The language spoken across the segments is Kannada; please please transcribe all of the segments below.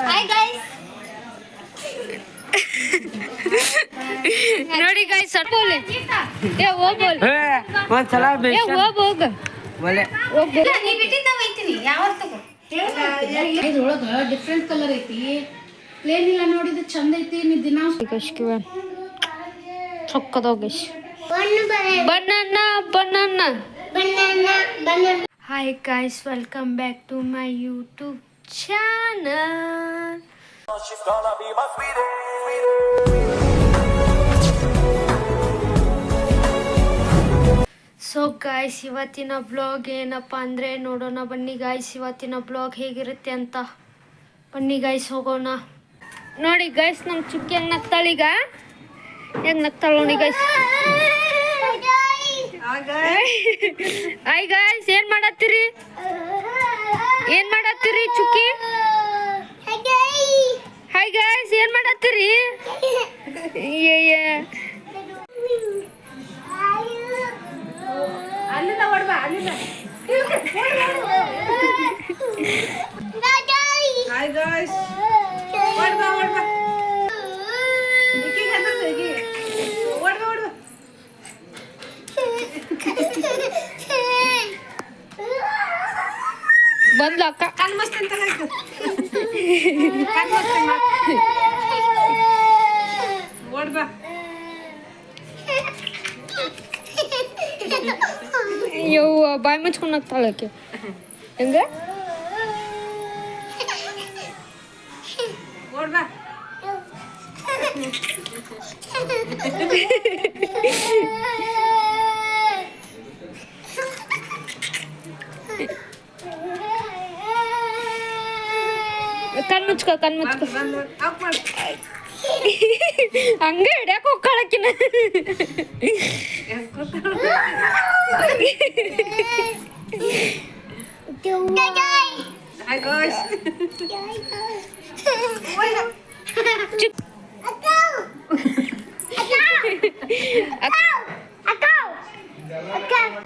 ಹಾಯ್ ಗೈಸ್ ನೋಡಿ ಗೈಸ್ ಸಟ್ಕೋಲಿ ಏ ಹೋಗೋಲ್ ಒಂದ್ಸಲ ಏ ಹೋಗ ಒಳ್ಳೆ ನೀ ಬಿಟ್ಟಿದ್ದ ಹೋಗ್ತೀನಿ ಯಾವತ್ತೂ ಇದ್ರೊಳಗ ಡಿಫ್ರೆಂಟ್ ಕಲರ್ ಐತಿ ಪ್ಲೇನ್ ಇಲ್ಲ ನೋಡಿದ್ರೆ ಚಂದ ಐತಿ ನೀ ದಿನ ಚೊಕ್ಕದೋಗಿಶ್ banana hi guys welcome back to my YouTube channel so guys ಇವತ್ತಿನ ಬ್ಲಾಗ್ ಏನಪ್ಪ ಅಂದರೆ ನೋಡೋಣ ಬನ್ನಿ ಗಾಯ್ಸ್ ಇವತ್ತಿನ ಬ್ಲಾಗ್ ಹೇಗಿರುತ್ತೆ ಅಂತ ಬನ್ನಿ ಗಾಯ್ಸ್ ಹೋಗೋಣ ನೋಡಿ ಗಾಯ್ಸ್ ನಮ್ಮ ಚುಕ್ಕಿ ಹೆಂಗೆ ನಗ್ತಾಳೀಗ ಹೆಂಗೆ ನಗ್ತಾಳ ನೋಡಿ ಗಾಯ್ಸ್ ಹಾಯ್ ಗಾಯ್ಸ್ ಏನು ಮಾಡತ್ತೀರಿ ಚುಕ್ಕಿ ಹಾಯ್ ಗಾಯ್ಸ್ ಏನು ಮಾಡತ್ತೀರಿ Hi guys. What ba? Nikki kanta segi. What ba? ಬಂದ್ಲ ಅಕ್ಕ ಕಣ್ ಮಸ್ತ್ ಅಂತ ಕಾಯ್ತು. ಕಣ್ ಮಸ್ತ್ ಮಾ. What ba? ಯವ್ವ ಬಾಯಿ ಮುಚ್ಕೊಂಡು ನಗ್ತಾಳೆ ಆಕೆ ಹೆಂಗೆ What ba? ಕಣ್ಮುಚ್ಕೊ Up ಮಾಡು. ಹಂಗೆ ಹಿಡ್ಯಾಕ ಹೋಗ್ಕಳಕಿನ Hi guys.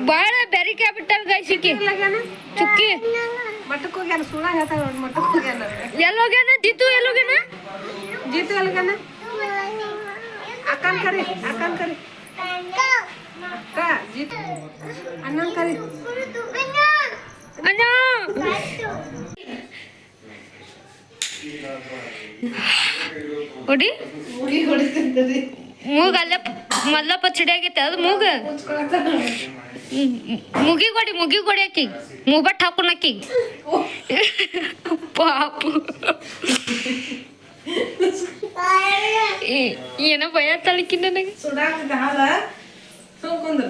ಬಾಳ ಬೆರಿಕೆ ಬಿಟ್ಟಾಳ ಗಾಯ್ಸಿಕಿ ಚುಕ್ಕಿ ಮಟ್ಟಕ್ಕೆ ಹೋಗ್ಯಾನ ಸುಳ್ಳ ಹೇಳ್ತಾಳ ನೋಡಿ ಮಟ್ಟಕ್ಕೆ ಹೋಗ್ಯಾನ ಎಲ್ಲೋಗ್ಯಾನ ಜಿತು ಎಲ್ಲೋಗ್ಯಾನ ಜೀತು ಎಲ್ಗನ ಅಕ್ಕನ್ ಕರಿ ಅಕ್ಕ ಜೀತು ಅಣ್ಣನ್ ಕರಿ ಅಣ್ಣ ಹೊಡಿ ಮೂಗ ಅಲ್ಲೇ ಮೊದ್ಲ ಪಚ್ಚಡಿ ಆಗೈತೆ ಅದು ಮೂಗ ಮುಗಿ ಕೊಡಿ ಆಕಿ ಮೂಬಟ್ ಹಾಕೋಣ ಆಕಿ ಪಾಪ ಏನೋ ಭಯ ತಳಕಿ ನನಗೆ ಸುಡಾಕದ ಹಾಲ ಸುಮ್ಕುಂದ್ರು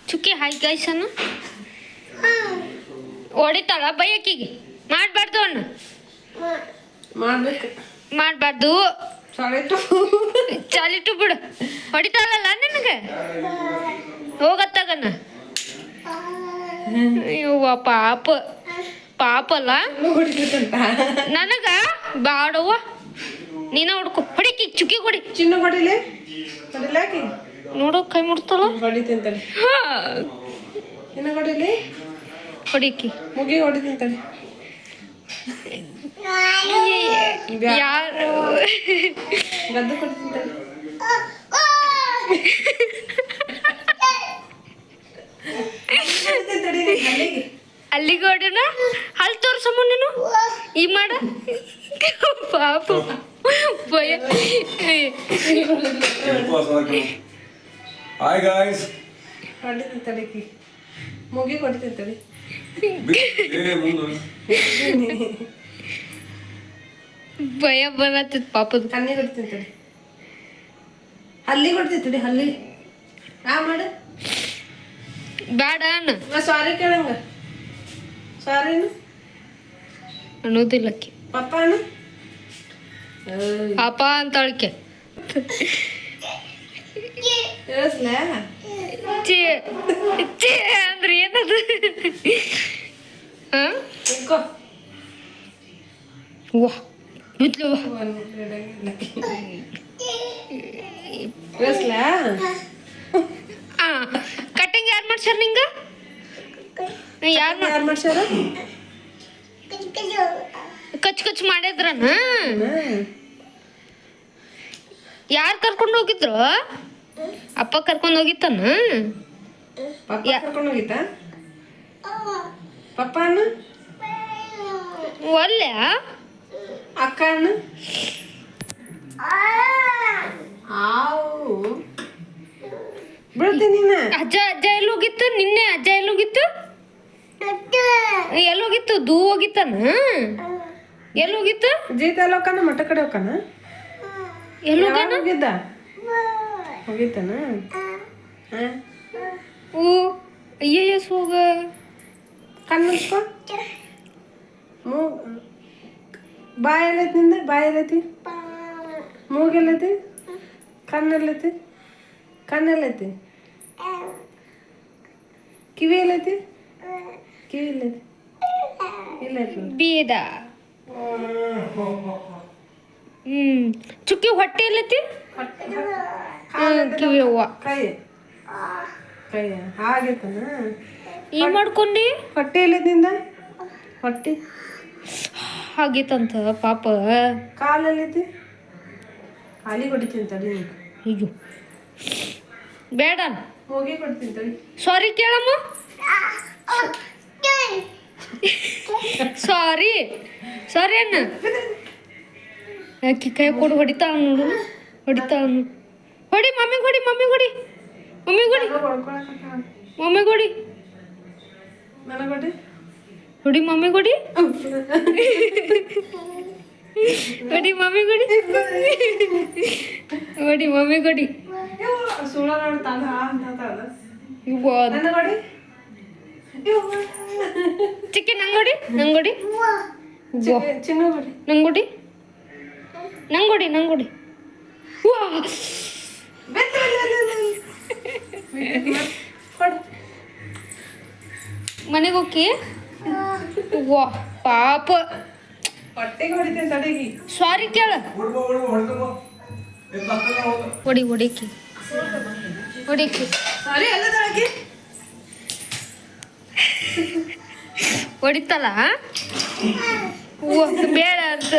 ಚುಕ್ಕಿ ಹಾಯ್ ಗಾಯ್ಸ್ ಅನ್ನ ಹೊಡಿತಾಳ ಬೈಯಕಿಗೆ ಮಾಡಬಾರ್ದು ಅಣ್ಣ ಮಾಡ್ಬೇಕು ಮಾಡಬಾರ್ದು ಚಾಲಿಟ್ಟು ಬಿಡು ಹೊಡಿತಾಳಲ್ಲ ನಿನಗೆ ಹೋಗತ್ತಾಗನ ಅಯ್ಯವ್ವ ಪಾಪಲ್ಲ ನನಗ ಬಾಡವ್ವ ನೀನ ಹುಡ್ಕೊ ಹೊಡಿಕಿ ಚುಕ್ಕಿ ಕೊಡಿ ಚಿನ್ನ ಹೊಡಿಲೆ ಹೊಡಿಲಾಕಿ ನೋಡೋ ಕೈ ಮುಡ್ತಾಳ ಹೊಡಿತಿಂತಳಿ ಇನ್ನ ಹೊಡಿಲಿ ಹೊಡಿಕಿ ಮುಗಿ ಹೊಡಿತಿಂತಳಿ ಯಾರು ಗದ್ದು ಕೊಡ್ತಿಂತಳಿ ಅಲ್ಲಿಗೆ ಹೊಡೋಣ ಅಲ್ಲಿ ತೋರ್ಸಮ್ಮ ನೀನು ಈ ಮಾಡ ಪಾಪ ಭಯ ಹಾಯ್ ಗಾಯ್ಸ್ ಹೊಡಿತಿಂತಳಿ ಮುಗಿ ಹೊಡಿತಿಂತಳಿ ಭಯ ಬರತ್ತಿತ್ತು ಪಾಪದ ಕಣ್ಣಿ ಹೊಡಿತಿಂತಳಿ ಹಲ್ಲಿ ಹೊಡಿತಿಂತಳಿ ಹಲ್ಲಿ ಮಾಡು ಬೇಡ ಅಣ್ಣ ಸಾರಿ ಕೇಳಂಗ ಸಾರಿನು ಅನ್ನೋದಿಲ್ಲಕ್ಕೆ ಪಪ್ಪ ಅಣ್ಣ ಅಪ್ಪ ಅಂತಾಳಕ್ಕೆ ಹೇಳಿಸ್ಲ ಚೇ ಅಂದ್ರೆ ಏನದು ಹಾಂ ಇಟ್ಕೋ ವಾ ಬಿದ್ಲು ಹೇಳಿಸ್ಲ ಕಟಿಂಗ್ ಯಾರು ಮಾಡ್ಸ್ಯಾರ ನಿಂಗ ಯಾರು ಯಾರು ಮಾಡ್ಸ್ಯಾರ ಕಚ್ ಕಚ್ ಮಾಡಿದ್ರನ ಯಾರು ಕರ್ಕೊಂಡು ಹೋಗಿದ್ರು ಅಪ್ಪ ಕರ್ಕೊಂಡು ಹೋಗಿತ್ತಾನ ಪಪ್ಪ ಕರ್ಕೊಂಡು ಹೋಗಿತ್ತ ಪಪ್ಪನ ಒಲ್ಲೆ ಅಕ್ಕನ ಆವು ಬಿಡ್ತೀನಿ ನೀನು ಅಜ್ಜ ಅಜ್ಜ ಎಲ್ಲೋಗಿತ್ತು ನಿನ್ನೆ ಅಜ್ಜ ಎಲ್ಲೋಗಿತ್ತು ಎಲ್ಲೋಗಿತ್ತು ದೂ ಹೋಗಿತ್ತಾನ ಎಲ್ಲೋಗಿತ್ತು ಜೀತ ಎಲ್ಲ ಹೋಗ್ತಾನ ಮಠ ಕಡೆ ಹೋಗ್ತಾನ ಎಲ್ಲೋಗ್ಯಾನ ಹೋಗಿದ್ದ ಹೋಗಿತ್ತಾನ ಓ ಅಯ್ಯಯ್ಯ ಹೋಗ ಕಣ್ಣಸ್ಕೊ ಬಾಯ್ ಎಲ್ಲೈತಿ ನಿಂದ ಬಾಯ್ ಎಲ್ಲೈತಿ ಮೂಗೆಲ್ಲೈತಿ ಕಣ್ಣೆಲ್ಲೈತಿ ಕಣ್ಣೆಲ್ಲೈತಿ ಕಿವಿ ಎಲ್ಲೈತಿ ಕಿವಿ ಎಲ್ಲೈತಿ ಇಲ್ಲೈತಿ ಬೀದ ಚುಕ್ಕಿ ಹೊಟ್ಟೆ ಎಲ್ಲೈತಿ ಕಿವಿ ಅವ್ವ ಕೈ ಕೈ ಆಗೈತನ ಏನ್ ಮಾಡ್ಕೊಂಡಿ ಹೊಟ್ಟೆ ಎಲ್ಲೈತಿ ನಿಂದ ಹೊಟ್ಟೆ ಆಗೈತಂತ ಪಾಪ ಕಾಲೆಲ್ಲೈತಿ ಕಾಲಿಗೆ ಹೊಡಿತೀನಿ ತಡಿ ಅಯ್ಯೋ ಬೇಡ ಹೋಗಿ ಕೊಡ್ತೀನಿ ತಡಿ ಸಾರಿ ಕೇಳಮ್ಮ ಸಾರಿ ಸಾರಿ ಅಣ್ಣ ಆಕಿ ಕೈ ಕೊಡು ಹೊಡಿತಾಳ ನೋಡು ಹೊಡಿತಾಳ ನೋಡು ಹೊಡಿ ಮಮ್ಮಿ ಹೊಡಿ ಮಮ್ಮಿ ಹೊಡಿ ಮಮ್ಮಿ ಹೊಡಿ ಮಮ್ಮಿ ಹೊಡಿ ನನಗೆ ಹೊಡಿ ಹೊಡಿ ಮಮ್ಮಿ ಹೊಡಿ ಹೊಡಿ ಮಮ್ಮಿ ಹೊಡಿ ಹೊಡಿ ಮಮ್ಮಿ ಹೊಡಿ ಸುಳ್ಳ ನೋಡ್ತಾನ ಇವ್ವ ನನಗೆ ಹೊಡಿ ಚಿಕ್ಕಿ ನಂಗೊಡಿ ನಂಗೊಡಿ ಚಿನ್ನ ಹೊಡಿ ನಂಗೊಡಿ ನಂಗೊಡಿ ನಂಗೊಡಿ ವಾ ಮನೆಗೆ ಹೋಗಿ ವಾ ಪಾಪ ಹೊಟ್ಟೆಗೆ ಹೊಡಿತೀನಿ ತಡಿಗಿ ಸಾರಿ ಕೇಳ ಹೊಡಿ ಹೊಡಿಕಿ ಹೊಡಿಕಿ ಸಾರಿ ಎಲ್ಲ ತಡಕಿ ಹೊಡಿತಲ್ಲ ಬೇಡ ಅಂತ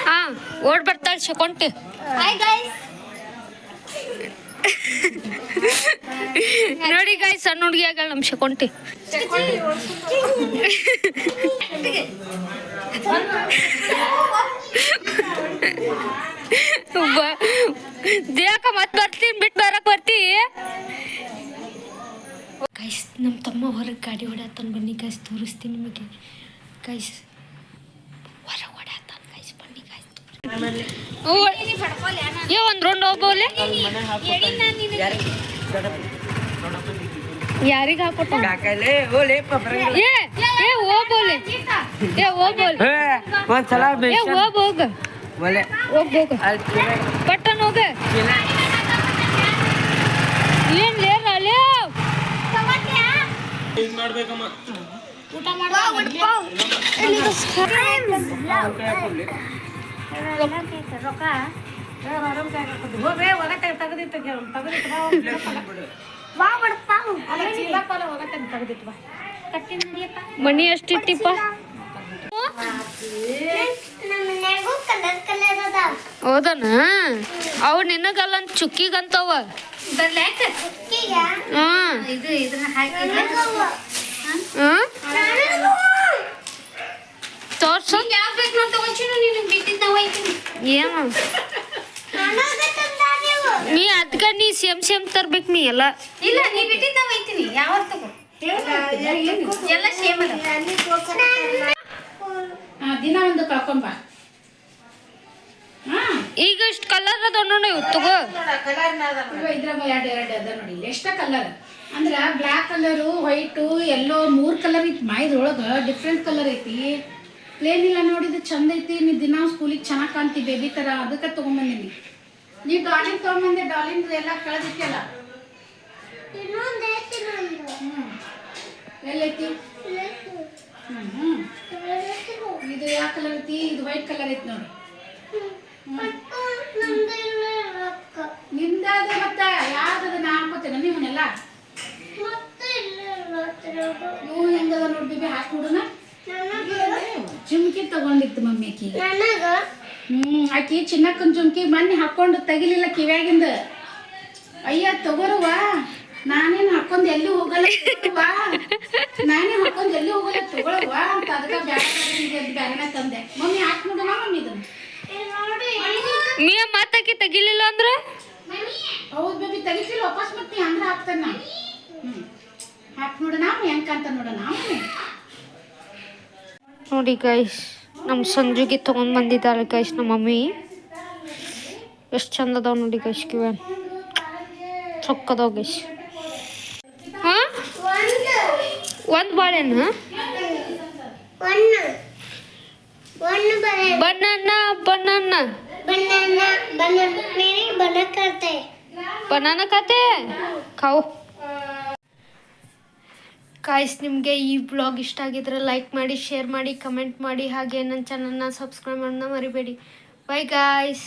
ಹಾ ಓಡ್ ಬರ್ತಾಳೆ ಶಕೊಂಟಿ ನೋಡಿ ಗಾಯ್ ಸಣ್ಣ ಹುಡುಗಿ ಆಗಳ ನಮ್ಮ ಶಕೊಂಟಿ ದೇಹಕ್ಕ ಮತ್ ಬರ್ತೀನಿ ಬಿಟ್ಟು ಬರಕ್ ಬರ್ತಿ ಗೈಸ್ ನಮ್ಮ ತಮ್ಮ ಹೊರಗೆ ಗಾಡಿ ಹೊಡ್ಯಾತಾನ ಬನ್ನಿ ಗೈಸ್ ತೋರಿಸ್ತೀನಿ ನಿಮಗೆ ಗೈಸ್ ಹೊರಗೆ ಹೊಡ್ಯಾತಾನ ಗೈಸ್ ಬನ್ನಿ ಗೈಸ್ ಏ ಒಂದು ರೌಂಡ್ ಹೋಗ್ಬೋಲೆ ಯಾರಿಗೆ ಹಾಕೊಟ್ಟ ಏ ಏ ಹೋಗ್ಬೋಲೆ ಏ ಹೋಗ್ಬೋಲೆ ಒಂದ್ಸಲ ಏ ಹೋಗ್ ಹೋಗ ಹೋಗ್ ಹೋಗ ಪಟ್ಟನ್ ಹೋಗ ಏನ್ ಲೇರ ಅಲ್ಲೇ ಊಟ ಮನಿ ಎಷ್ಟಿಟ್ಟಿಪ್ಪ ಹೌದನ ಅವು ನಿನಗಲ್ಲ ಚುಕ್ಕಿಗಂತವ ತೋರ್ಸು ಏನು ನೀ ಅದ್ಕ ನೀ ಸೇಮ್ ತರ್ಬೇಕು ನೀ ಎಲ್ಲ ಇಲ್ಲ ನೀ ಬಿಟ್ಟಿದ್ದ ಒಯ್ತೀನಿ ಯಾವ ತಗೋ ಎಲ್ಲ ಸೇಮ್ ಅದ ದಿನ ಒಂದು ಕಳ್ಕೊಂಬ ಈಗ ಇಷ್ಟು ಕಲರ್ ಅದ ನೋಡಿ ತಗೋ ಇದ್ರಾಗ ಎರಡು ಅದ ನೋಡಿ ಎಷ್ಟ ಕಲರ್ ಅಂದ್ರ ಬ್ಲ್ಯಾಕ್ ಕಲರು ವೈಟು ಎಲ್ಲೋ 3 ಕಲರ್ ಐತಿ ಇದ್ರೊಳಗ ಡಿಫ್ರೆಂಟ್ ಕಲರ್ ಐತಿ ಪ್ಲೇನ್ ಇಲ್ಲ ನೋಡಿದ್ರೆ ಚಂದ ಐತಿ ನೀ ದಿನ ಸ್ಕೂಲಿಗೆ ಚೆನ್ನಾಗಿ ಕಾಣ್ತಿ ಬೇಬಿ ತರ ಅದಕ್ಕೆ ತಗೊಂಬಂದಿನಿ ನೀ ಡಾಲಿನ್ ತಗೊಂಬಂದೆ ಡಾಲಿನ್ ಎಲ್ಲ ಕಳೆದಿತ್ತಲ್ಲ ಎಲ್ಲೈತಿ ಇದು ಯಾವ ಕಲರ್ ಐತಿ ಇದು ವೈಟ್ ಕಲರ್ ಐತಿ ನೋಡಿ ನಿಂದಾದ ಮತ್ತೆ ಯಾವ್ದದ ನಾ ಹಾಕೋತೇನೆ ನೀವನ್ನೆಲ್ಲ ಇವು ಹೆಂಗದ ನೋಡಿ ಬೇಬಿ ಹಾಕಿ ಬಿಡುನ ತಗೊಂಡಿತ್ತು ಮಮ್ಮಿ ಆಕಿಗೆ. ಆಕಿ ಚಿನ್ನಕ್ಕನ ಜುಮ್ಕಿ ಮೊನ್ನೆ ಹಾಕೊಂಡು ತೆಗಿಲಿಲ್ಲ ಕಿವ್ಯಾಗಿಂದ. ಅಯ್ಯ ತಗೋರವ್ವ, ನಾನೇನು ಹಾಕೊಂಡು ಎಲ್ಲಿ ಹೋಗಲ್ಲ ತಗೋರವ್ವ, ನಾನೇ ಹಾಕೊಂಡು ಎಲ್ಲಿ ಹೋಗಲ್ಲ ತಗೊಳವ್ವ ಅಂತ ಅದಕ್ಕೆ ಬ್ಯಾರನ ತಂದೆ. ಮಮ್ಮಿ ಹಾಕಿ ನೋಡೋಣ ಮಮ್ಮಿ ಇದನ್ನ. ಮಿಯ ಮಾತಾಕಿ ತೆಗಿಲಿಲ್ಲ ಅಂದ್ರೆ ಹೌದು ಬೇಬಿ ತೆಗಿತಿಲ್ಲ, ವಾಪಸ್ ಬರ್ತೀನಿ ಅಂದ್ರೆ ಹಾಕ್ತಾನೆ ನಾನು. ಹಾಕಿ ನೋಡೋಣ ಹೆಂಗಂತ ನೋಡೋಣ. ನೋಡಿ ಗೈಸ್, ನಮ್ಮ ಸಂಜುಗೆ ತೊಗೊಂಡು ಬಂದಿದ್ದಾಳೆ ಗೈಸ್ ನಮ್ಮ ಮಮ್ಮಿ. ಎಷ್ಟು ಚಂದ ಅದಾವ ನೋಡಿ ಗೈಸ್ ಕಿವ್ಯಾನ್, ಸೊಕ್ಕದಾವ ಗೈಸ್. ಹಾಂ ಒಂದು ಬಾಳೆಹಣ್ಣು, बनाना बनाना बनाना खाते हैं, खाओ ಗಾಯ್ಸ್. ನಿಮಗೆ ಈ ಬ್ಲಾಗ್ ಇಷ್ಟ ಆಗಿದ್ರೆ ಲೈಕ್ ಮಾಡಿ, ಶೇರ್ ಮಾಡಿ, ಕಮೆಂಟ್ ಮಾಡಿ, ಹಾಗೆ ನನ್ನ ಚಾನಲ್ನ ಸಬ್ಸ್ಕ್ರೈಬ್ ಮಾಡೋಣ ಮರಿಬೇಡಿ. By guys.